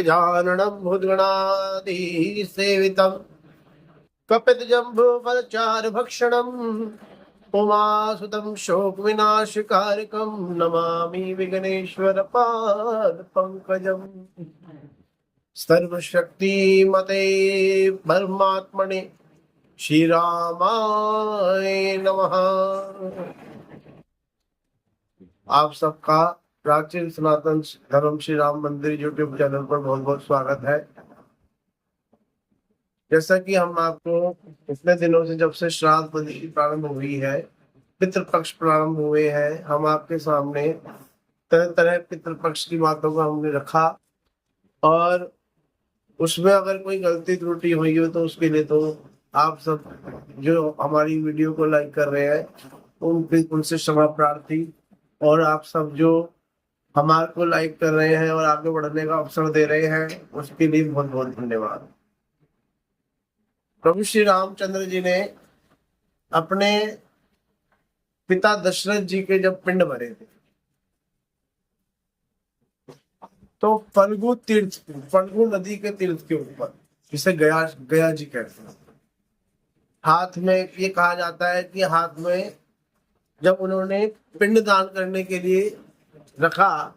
गजाननं भुजगणाधिसेवितं कपितजम्बूफलचारुभक्षणम् उमासुतं शोकविनाशकारकं नमामि विघ्नेश्वरपादपङ्कजम्। सर्वशक्तिमते परमात्मने श्रीरामाय नमः। आप सबका प्राचीन सनातन धर्म श्री राम मंदिर यूट्यूब चैनल पर बहुत बहुत स्वागत है। जैसा कि हम आपको इतने दिनों से, जब से श्राद्ध पद्धति प्रारंभ हुई है, पितृपक्ष प्रारंभ हुए हैं, हम आपके सामने तरह तरह पितृपक्ष की बातों को हमने रखा और उसमें अगर कोई गलती त्रुटि हुई हो तो उसके लिए तो आप सब जो हमारी वीडियो को लाइक कर रहे हैं उनसे क्षमा प्रार्थी, और आप सब जो हमारे को लाइक कर रहे हैं और आगे बढ़ने का अवसर दे रहे हैं उसके लिए बहुत बहुत धन्यवाद। प्रभु श्री रामचंद्र जी ने अपने पिता दशरथ जी के जब पिंड भरे थे तो फल्गु नदी के तीर्थ के ऊपर, जिसे गया जी कहते हैं, हाथ में ये कहा जाता है कि हाथ में जब उन्होंने पिंड दान करने के लिए रखा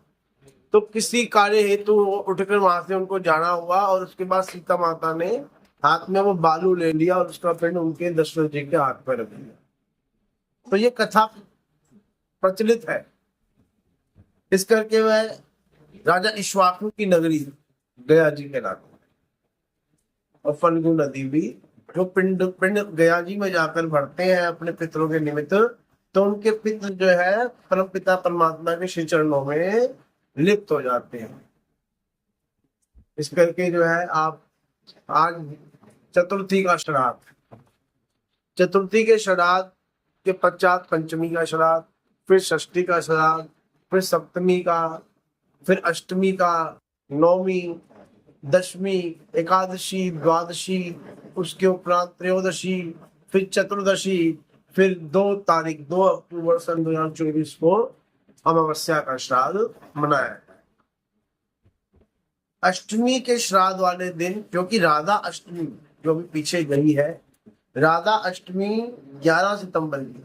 तो किसी कार्य हेतु उठकर वहां से उनको जाना हुआ और उसके बाद सीता माता ने हाथ में वो बालू ले लिया और उसका पिंड उनके दशरथ जी के हाथ पर रख दिया। तो ये कथा प्रचलित है। इस करके वह राजा इक्ष्वाकु की नगरी गया जी के नाम और फल्गु नदी भी जो पिंड गया जी में जाकर भरते हैं अपने पितरों के निमित्त, तो उनके पितर जो है परम पिता परमात्मा के श्री चरणों में लिप्त हो जाते हैं। इस करके जो है आप आज चतुर्थी का श्राद्ध, चतुर्थी के श्राद्ध के पश्चात पंचमी का श्राद्ध, फिर षष्ठी का श्राद्ध, फिर सप्तमी का, फिर अष्टमी का, नौमी, दशमी, एकादशी, द्वादशी, उसके उपरांत त्रयोदशी, फिर चतुर्दशी, फिर 2 अक्टूबर सन 2024 को अमावस्या का श्राद्ध मनाया है। अष्टमी के श्राद्ध वाले दिन, जो कि राधा अष्टमी जो भी पीछे गई है, राधा अष्टमी 11 सितंबर की,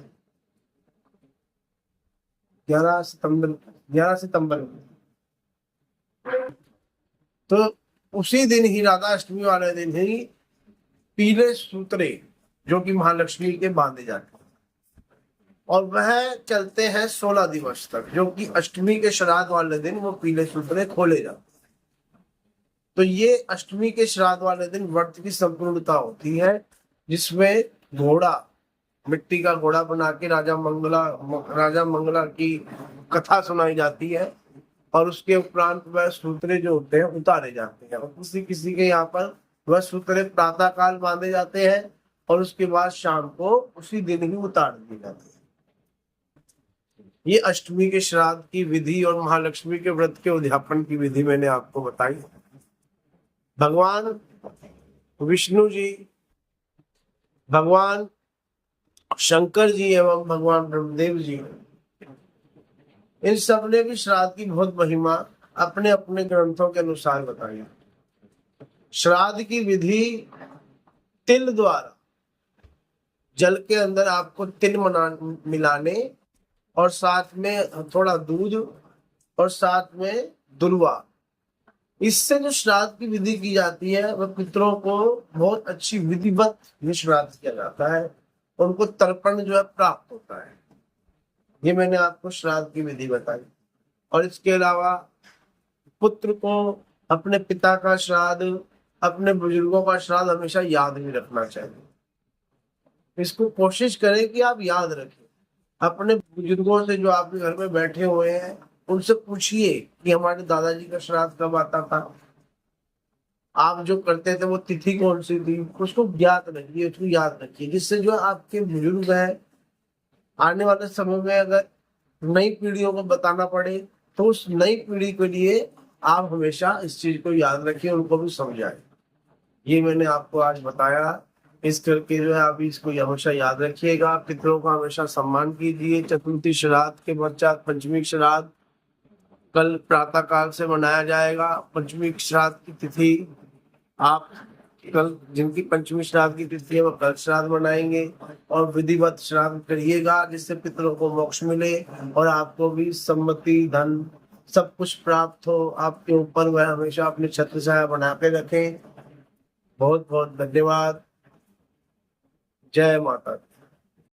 11 सितंबर तो उसी दिन ही, राधा अष्टमी वाले दिन ही पीले सूत्रे जो कि महालक्ष्मी के बांधे जाते हैं और वह चलते हैं 16 दिवस तक, जो कि अष्टमी के श्राद्ध वाले दिन वो पीले सूत्रे खोले जाते हैं। तो ये अष्टमी के श्राद्ध वाले दिन व्रत की संपूर्णता होती है, जिसमें घोड़ा, मिट्टी का घोड़ा बना के राजा मंगला की कथा सुनाई जाती है और उसके उपरांत वह सूत्रे जो होते हैं उतारे जाते हैं और किसी के यहाँ पर वह सूत्रे प्रातः काल बांधे जाते हैं और उसके बाद शाम को उसी दिन ही उतार दिए जाते हैं। ये अष्टमी के श्राद्ध की विधि और महालक्ष्मी के व्रत के उद्यापन की विधि मैंने आपको बताई। भगवान विष्णु जी, भगवान शंकर जी एवं भगवान ब्रह्मदेव जी, इन सब ने भी श्राद्ध की बहुत महिमा अपने अपने ग्रंथों के अनुसार बताई। श्राद्ध की विधि तिल द्वारा, जल के अंदर आपको तिल मिलाने और साथ में थोड़ा दूध और साथ में दुर्वा, इससे जो श्राद्ध की विधि की जाती है वह पितरों को बहुत अच्छी विधिवत श्राद्ध किया जाता है, उनको तर्पण जो है प्राप्त होता है। ये मैंने आपको श्राद्ध की विधि बताई। और इसके अलावा पुत्र को अपने पिता का श्राद्ध, अपने बुजुर्गों का श्राद्ध हमेशा याद भी रखना चाहिए। इसको कोशिश करें कि आप याद रखें। अपने बुजुर्गों से जो आपके घर में बैठे हुए हैं उनसे पूछिए कि हमारे दादाजी का श्राद्ध कब आता था, आप जो करते थे वो तिथि कौन सी थी, उसको ज्ञात रखिए, उसको याद रखिए, जिससे जो आपके बुजुर्ग है आने वाले समय में अगर नई पीढ़ियों को बताना पड़े तो उस नई पीढ़ी के लिए आप हमेशा इस चीज को याद रखिए, उनको भी समझाएं। ये मैंने आपको आज बताया। इस करके जो है आप इसको हमेशा याद रखिएगा। पितरों का हमेशा सम्मान कीजिए। चतुर्थी श्राद्ध के पश्चात पंचमी श्राद्ध कल प्रातः काल से मनाया जाएगा पंचमी श्राद्ध की तिथि। आप कल जिनकी पंचमी श्राद्ध की तिथि है वो कल श्राद्ध मनाएंगे और विधिवत श्राद्ध करिएगा, जिससे पितरों को मोक्ष मिले और आपको भी सम्मति, धन सब कुछ प्राप्त हो। आपके ऊपर वह हमेशा अपनी छत्र छाया बना के रखें। बहुत बहुत धन्यवाद। जय माता दी।